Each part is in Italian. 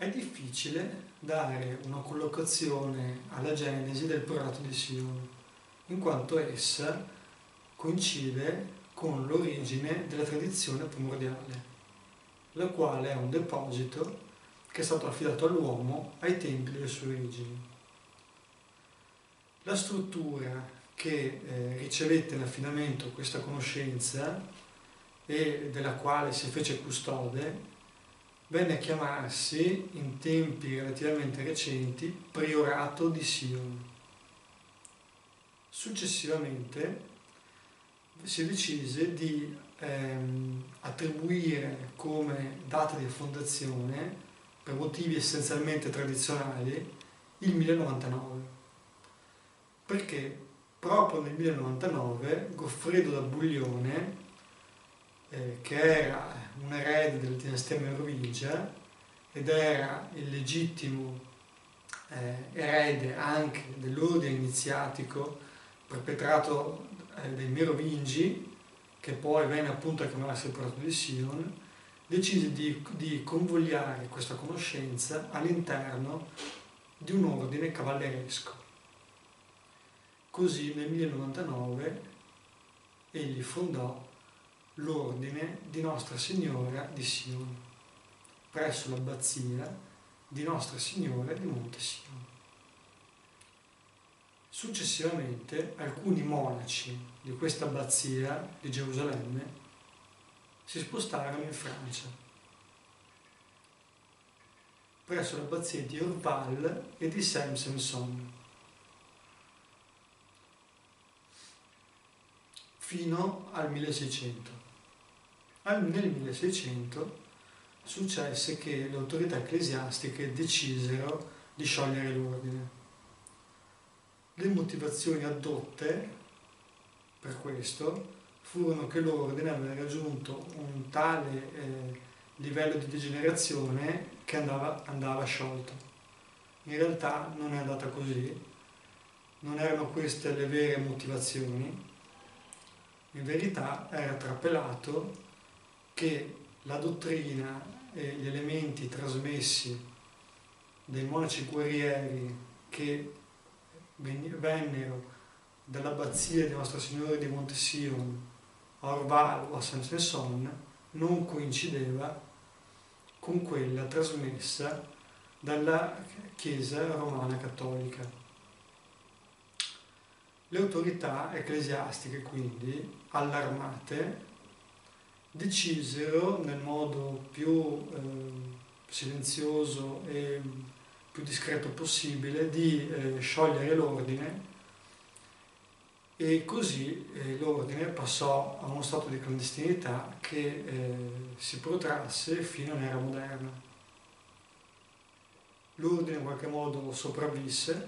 È difficile dare una collocazione alla genesi del Prato di Sion, in quanto essa coincide con l'origine della tradizione primordiale, la quale è un deposito che è stato affidato all'uomo ai tempi delle sue origini. La struttura che ricevette in affidamento questa conoscenza e della quale si fece custode venne a chiamarsi, in tempi relativamente recenti, Priorato di Sion. Successivamente si decise di attribuire come data di fondazione, per motivi essenzialmente tradizionali, il 1099, perché proprio nel 1099 Goffredo da Buglione, che era un erede della dinastia merovingia ed era il legittimo erede anche dell'ordine iniziatico perpetrato dai Merovingi, che poi venne appunto a chiamarsi il Prato di Sion, decise di convogliare questa conoscenza all'interno di un ordine cavalleresco. Così nel 1099 egli fondò l'ordine di Nostra Signora di Sion, presso l'abbazia di Nostra Signora di Monte Sion. Successivamente alcuni monaci di questa abbazia di Gerusalemme si spostarono in Francia, presso l'abbazia di Orval e di Saint-Sampson, fino al 1600. Nel 1600 successe che le autorità ecclesiastiche decisero di sciogliere l'ordine. Le motivazioni addotte per questo furono che l'ordine aveva raggiunto un tale livello di degenerazione che andava sciolto. In realtà non è andata così, non erano queste le vere motivazioni. In verità era trapelato che la dottrina e gli elementi trasmessi dai monaci guerrieri che vennero dall'abbazia di Nostra Signora di Monte Sion a Orval o a Saint-Sampson non coincideva con quella trasmessa dalla Chiesa Romana Cattolica. Le autorità ecclesiastiche, quindi, allarmate, decisero nel modo più silenzioso e più discreto possibile di sciogliere l'ordine, e così l'ordine passò a uno stato di clandestinità che si protrasse fino all'era moderna. L'ordine in qualche modo sopravvisse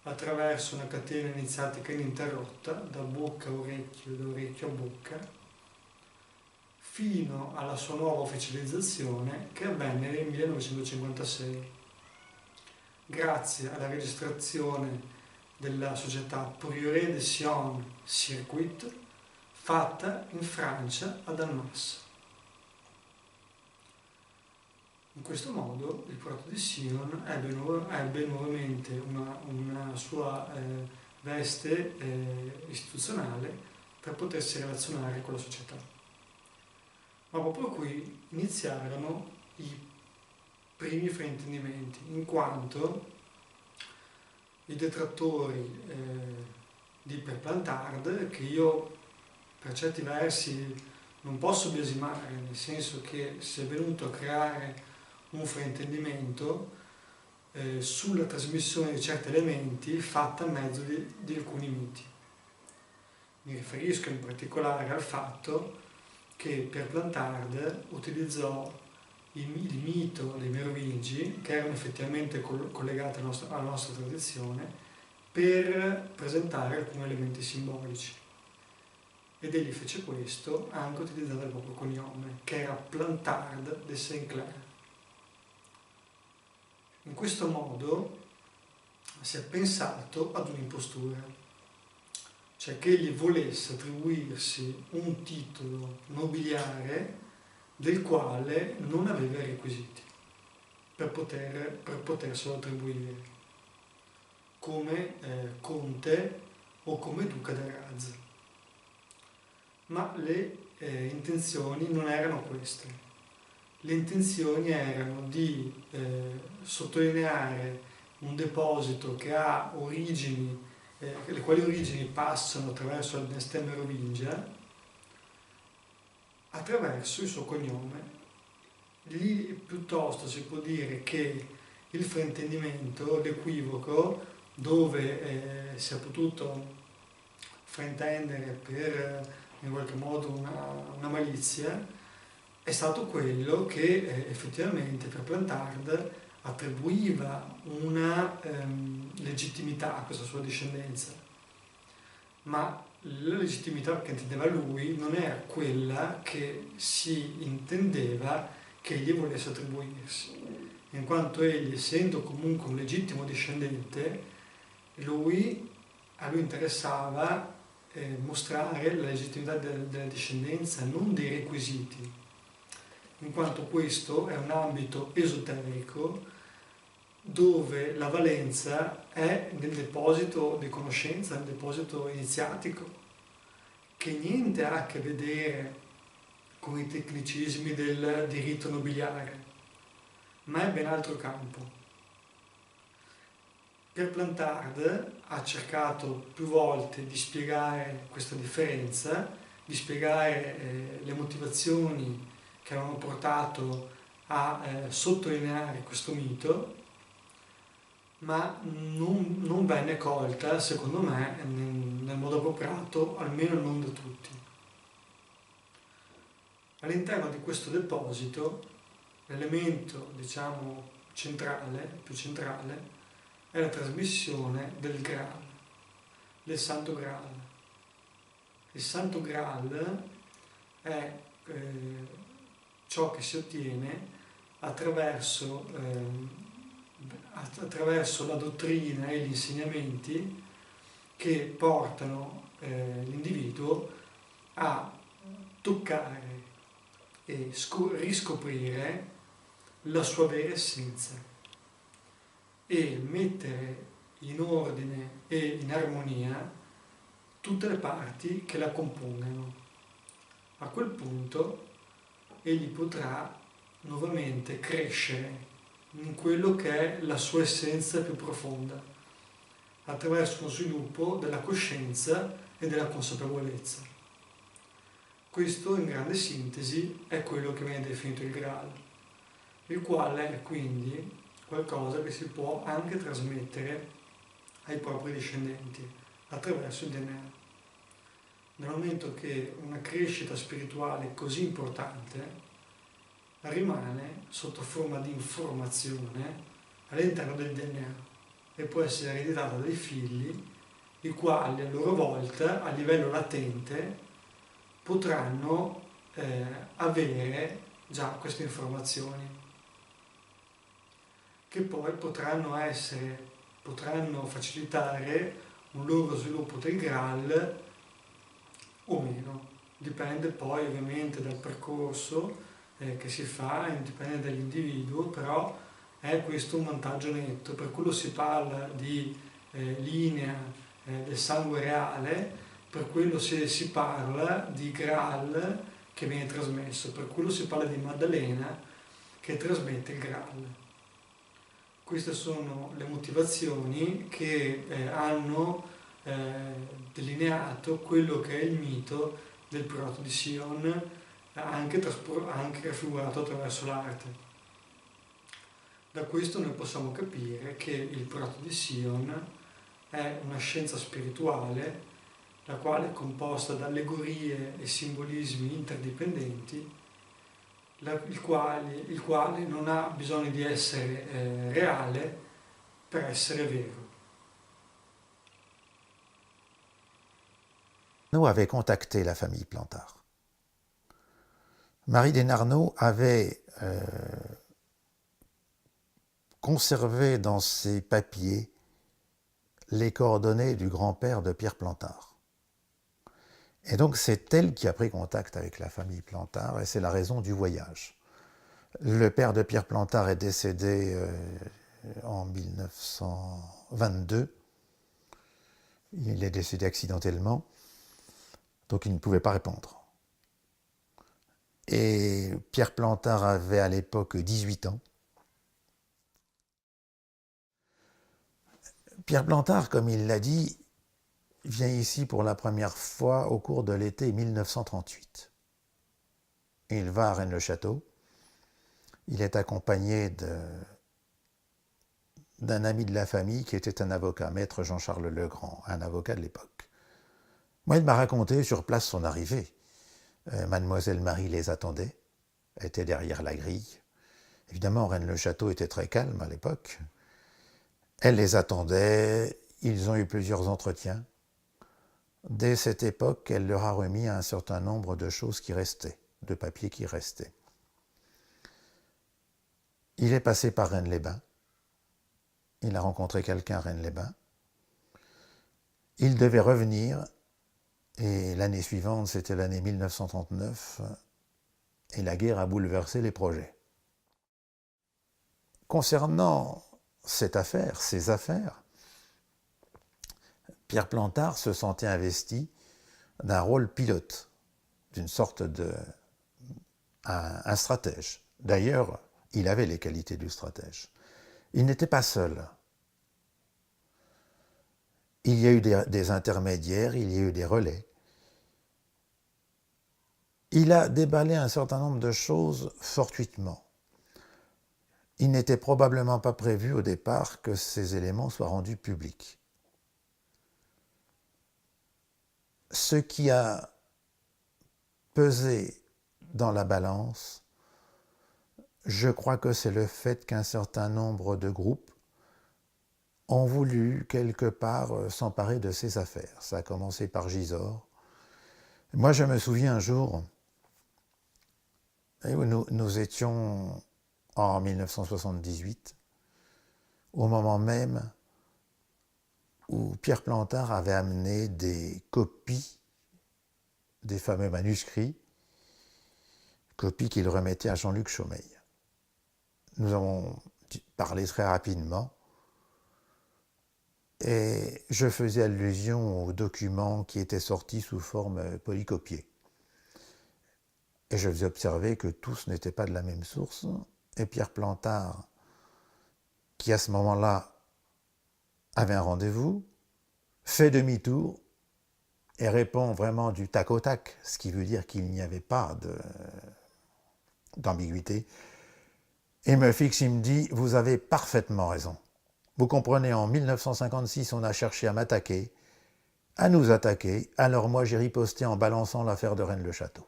attraverso una catena iniziatica ininterrotta da bocca a orecchio e da orecchio a bocca, fino alla sua nuova ufficializzazione che avvenne nel 1956, grazie alla registrazione della società Prieuré de Sion Circuit, fatta in Francia ad Annemasse. In questo modo il Prato di Sion ebbe nuovamente una sua veste istituzionale per potersi relazionare con la società. Ma proprio qui iniziarono i primi fraintendimenti, in quanto i detrattori di Perplantard, che io per certi versi non posso biasimare, nel senso che si è venuto a creare un fraintendimento sulla trasmissione di certi elementi fatta a mezzo di alcuni miti. Mi riferisco in particolare al fatto che Perplantard utilizzò il mito dei Merovingi, che erano effettivamente collegati alla nostra tradizione, per presentare alcuni elementi simbolici. Ed egli fece questo anche utilizzando il proprio cognome, che era Plantard de Saint-Clair. In questo modo si è pensato ad un'impostura, cioè che egli volesse attribuirsi un titolo nobiliare del quale non aveva i requisiti. per poterselo attribuire, come conte o come duca del Raz. Ma le intenzioni non erano queste. Le intenzioni erano di sottolineare un deposito che ha origini, le quali origini passano attraverso la dinastia merovingia, attraverso il suo cognome. Lì piuttosto si può dire che il fraintendimento, l'equivoco, dove si è potuto fraintendere per in qualche modo una malizia, è stato quello che effettivamente per Plantard attribuiva una legittimità a questa sua discendenza, ma la legittimità che intendeva lui non era quella che si intendeva che egli volesse attribuirsi, in quanto egli, essendo comunque un legittimo discendente, a lui interessava mostrare la legittimità della discendenza, non dei requisiti, in quanto questo è un ambito esoterico dove la valenza è nel deposito di conoscenza, nel deposito iniziatico, che niente ha a che vedere con i tecnicismi del diritto nobiliare, ma è ben altro campo. Per Plantard ha cercato più volte di spiegare questa differenza, di spiegare le motivazioni che avevano portato a sottolineare questo mito, ma non venne colta, secondo me, nel modo appropriato, almeno non da tutti. All'interno di questo deposito, l'elemento, diciamo, più centrale, è la trasmissione del Graal, del Santo Graal. Il Santo Graal è ciò che si ottiene attraverso la dottrina e gli insegnamenti che portano l'individuo a toccare e riscoprire la sua vera essenza e mettere in ordine e in armonia tutte le parti che la compongano. A quel punto egli potrà nuovamente crescere in quello che è la sua essenza più profonda, attraverso uno sviluppo della coscienza e della consapevolezza. Questo, in grande sintesi, è quello che viene definito il Graal, il quale è quindi qualcosa che si può anche trasmettere ai propri discendenti attraverso il DNA. Nel momento che una crescita spirituale così importante rimane sotto forma di informazione all'interno del DNA e può essere ereditata dai figli, i quali a loro volta a livello latente potranno avere già queste informazioni, che poi potranno facilitare un loro sviluppo del Graal o meno. Dipende poi ovviamente dal percorso che si fa, dipende dall'individuo, però è questo un vantaggio netto. Per quello si parla di linea del sangue reale, per quello si parla di Graal che viene trasmesso, per quello si parla di Maddalena che trasmette il Graal. Queste sono le motivazioni che hanno delineato quello che è il mito del Proto di Sion, anche raffigurato attraverso l'arte. Da questo noi possiamo capire che il Proto di Sion è una scienza spirituale, la quale è composta da allegorie e simbolismi interdipendenti, il quale non ha bisogno di essere reale per essere vero. Arnaud avait contacté la famille Plantard. Marie Desnarnaud avait conservé dans ses papiers les coordonnées du grand-père de Pierre Plantard. Et donc c'est elle qui a pris contact avec la famille Plantard et c'est la raison du voyage. Le père de Pierre Plantard est décédé en 1922. Il est décédé accidentellement, donc il ne pouvait pas répondre. Et Pierre Plantard avait à l'époque 18 ans. Pierre Plantard, comme il l'a dit, vient ici pour la première fois au cours de l'été 1938. Il va à Rennes-le-Château. Il est accompagné d'un ami de la famille qui était un avocat, maître Jean-Charles Legrand, un avocat de l'époque. Moi, il m'a raconté sur place son arrivée. Mademoiselle Marie les attendait, était derrière la grille. Évidemment, Rennes-le-Château était très calme à l'époque. Elle les attendait, ils ont eu plusieurs entretiens. Dès cette époque, elle leur a remis un certain nombre de choses qui restaient, de papiers qui restaient. Il est passé par Rennes-les-Bains. Il a rencontré quelqu'un à Rennes-les-Bains. Il devait revenir, et l'année suivante, c'était l'année 1939, et la guerre a bouleversé les projets. Concernant cette affaire, ces affaires, Pierre Plantard se sentait investi d'un rôle pilote, d'une sorte de... un stratège. D'ailleurs, il avait les qualités du stratège. Il n'était pas seul. Il y a eu des intermédiaires, il y a eu des relais. Il a déballé un certain nombre de choses fortuitement. Il n'était probablement pas prévu au départ que ces éléments soient rendus publics. Ce qui a pesé dans la balance, je crois que c'est le fait qu'un certain nombre de groupes ont voulu quelque part s'emparer de ces affaires. Ça a commencé par Gisors. Moi, je me souviens un jour, nous étions en 1978, au moment même où Pierre Plantard avait amené des copies des fameux manuscrits, copies qu'il remettait à Jean-Luc Chaumeil. Nous avons parlé très rapidement et je faisais allusion aux documents qui étaient sortis sous forme polycopiée. Et je faisais observer que tous n'étaient pas de la même source. Et Pierre Plantard, qui à ce moment-là avait un rendez-vous, fait demi-tour et répond vraiment du tac au tac, ce qui veut dire qu'il n'y avait pas d'ambiguïté. Il me fixe, il me dit « Vous avez parfaitement raison. Vous comprenez, en 1956, on a cherché à m'attaquer, à nous attaquer, alors moi j'ai riposté en balançant l'affaire de Rennes-le-Château. »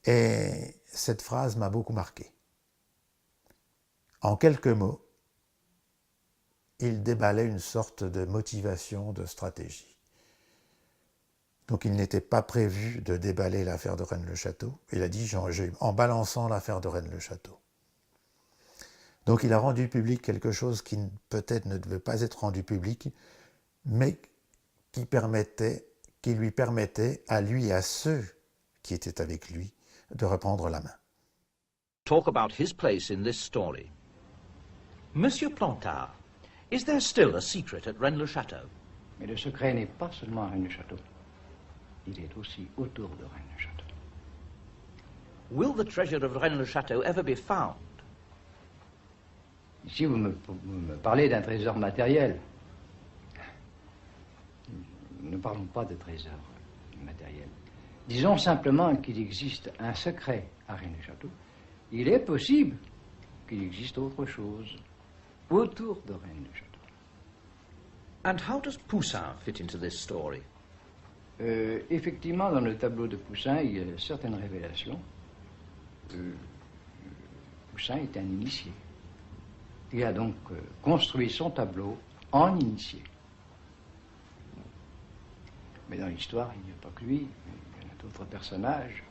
Et cette phrase m'a beaucoup marqué. En quelques mots, il déballait une sorte de motivation, de stratégie. Donc il n'était pas prévu de déballer l'affaire de Rennes-le-Château. Il a dit en balançant l'affaire de Rennes-le-Château. Donc il a rendu public quelque chose qui peut-être ne devait pas être rendu public, mais qui lui permettait, à lui et à ceux qui étaient avec lui, de reprendre la main. Talk about his place in this story. Monsieur Plantard, is there still a secret at Rennes-le-Château? Mais le secret n'est pas seulement à Rennes-le-Château. Il est aussi autour de Rennes-le-Château. Will the treasure of Rennes-le-Château ever be found? Ici, vous me parlez d'un trésor matériel. Ne parlons pas de trésor matériel. Disons simplement qu'il existe un secret à Rennes-le-Château. Il est possible qu'il existe autre chose autour de Rennes-le-Château. And how does Poussin fit into this story? Effectivement, dans le tableau de Poussin, il y a certaines révélations. Poussin est un initié. Il a donc construit son tableau en initié. Mais dans l'histoire, il n'y a pas que lui, il y en a d'autres personnages.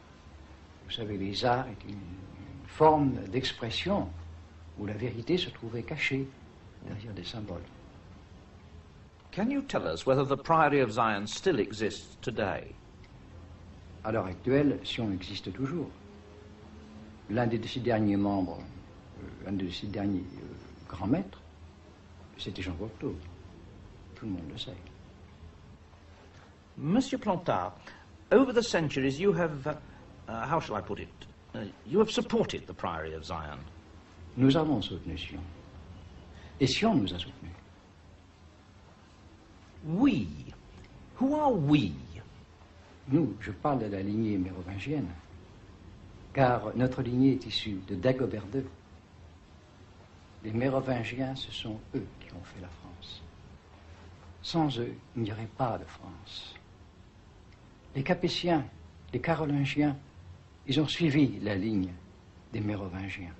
Vous savez, les arts est une forme d'expression où la vérité se trouvait cachée derrière des symboles. Can you tell us whether the Priory of Zion still exists today? À l'heure actuelle, Sion existe toujours. l'un de ses derniers membres, un de ses derniers grands maîtres, c'était Jean Cocteau. Tout le monde le sait. Monsieur Plantard, over the centuries you have, how shall I put it, you have supported the Priory of Zion. Nous avons soutenu Sion. Et Sion nous a soutenus. We. Who are we? Nous, je parle de la lignée mérovingienne, car notre lignée est issue de Dagobert II. Les Mérovingiens, ce sont eux qui ont fait la France. Sans eux, il n'y aurait pas de France. Les Capétiens, les Carolingiens, ils ont suivi la ligne des Mérovingiens.